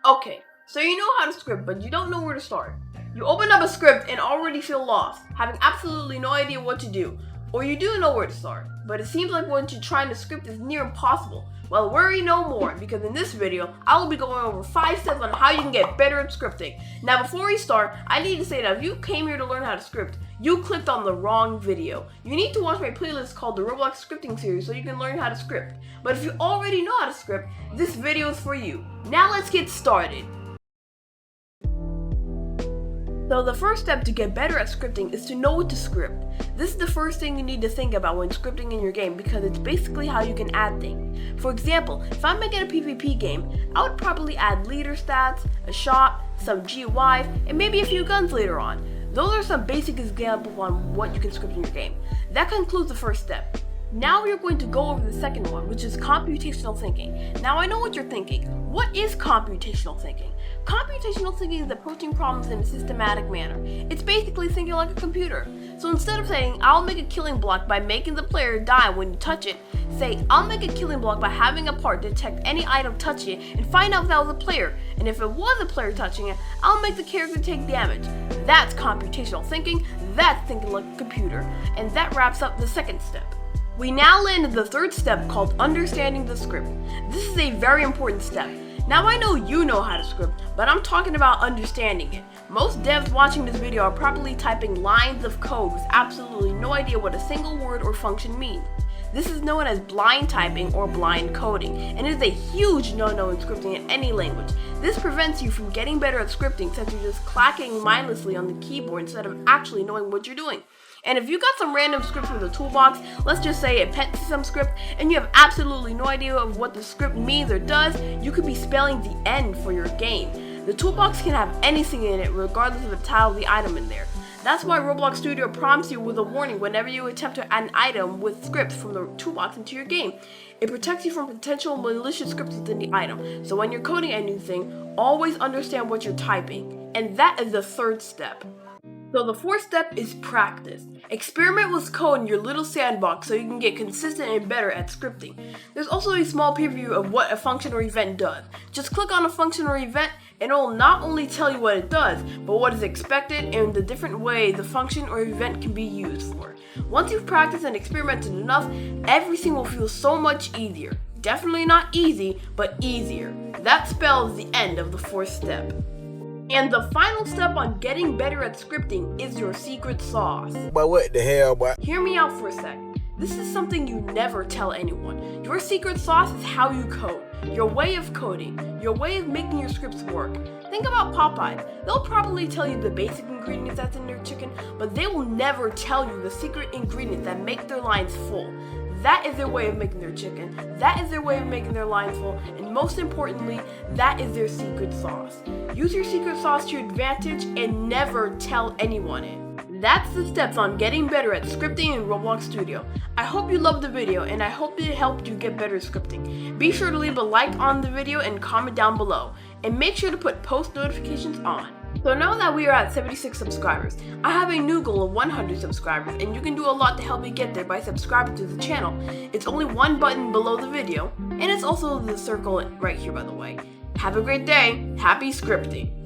Okay, so you know how to script, but you don't know where to start. You open up a script and already feel lost, having absolutely no idea what to do. Or you do know where to start, but it seems like what you're trying to script is near impossible. Well, worry no more, because in this video, I will be going over 5 steps on how you can get better at scripting. Now before we start, I need to say that if you came here to learn how to script, you clicked on the wrong video. You need to watch my playlist called the Roblox Scripting series so you can learn how to script. But if you already know how to script, this video is for you. Now let's get started. So the first step to get better at scripting is to know what to script. This is the first thing you need to think about when scripting in your game because it's basically how you can add things. For example, if I'm making a PvP game, I would probably add leader stats, a shop, some GUIs, and maybe a few guns later on. Those are some basic examples on what you can script in your game. That concludes the first step. Now we're going to go over the second one, which is computational thinking. Now I know what you're thinking. What is computational thinking? Computational thinking is approaching problems in a systematic manner. It's basically thinking like a computer. So instead of saying, I'll make a killing block by making the player die when you touch it, say, I'll make a killing block by having a part detect any item touching it and find out if that was a player. And if it was a player touching it, I'll make the character take damage. That's computational thinking. That's thinking like a computer. And that wraps up the second step. We now land at the third step called understanding the script. This is a very important step. Now I know you know how to script, but I'm talking about understanding it. Most devs watching this video are probably typing lines of code with absolutely no idea what a single word or function means. This is known as blind typing or blind coding, and it is a huge no-no in scripting in any language. This prevents you from getting better at scripting since you're just clacking mindlessly on the keyboard instead of actually knowing what you're doing. And if you got some random script from the toolbox, let's just say a pet system script, and you have absolutely no idea of what the script means or does, you could be spelling the end for your game. The toolbox can have anything in it regardless of the title of the item in there. That's why Roblox Studio prompts you with a warning whenever you attempt to add an item with scripts from the toolbox into your game. It protects you from potential malicious scripts within the item. So when you're coding anything, always understand what you're typing. And that is the third step. So the fourth step is practice. Experiment with code in your little sandbox so you can get consistent and better at scripting. There's also a small preview of what a function or event does. Just click on a function or event and it will not only tell you what it does, but what is expected and the different ways the function or event can be used for. Once you've practiced and experimented enough, everything will feel so much easier. Definitely not easy, but easier. That spells the end of the fourth step. And the final step on getting better at scripting is your secret sauce. But what the hell, boy? Hear me out for a sec. This is something you never tell anyone. Your secret sauce is how you code, your way of coding, your way of making your scripts work. Think about Popeyes. They'll probably tell you the basic ingredients that's in their chicken, but they will never tell you the secret ingredients that make their lines full. That is their way of making their chicken, that is their way of making their lines full, and most importantly, that is their secret sauce. Use your secret sauce to your advantage and never tell anyone it. That's the steps on getting better at scripting in Roblox Studio. I hope you loved the video and I hope it helped you get better at scripting. Be sure to leave a like on the video and comment down below. And make sure to put post notifications on. So now that we are at 76 subscribers, I have a new goal of 100 subscribers and you can do a lot to help me get there by subscribing to the channel. It's only one button below the video and it's also the circle right here by the way. Have a great day. Happy scripting.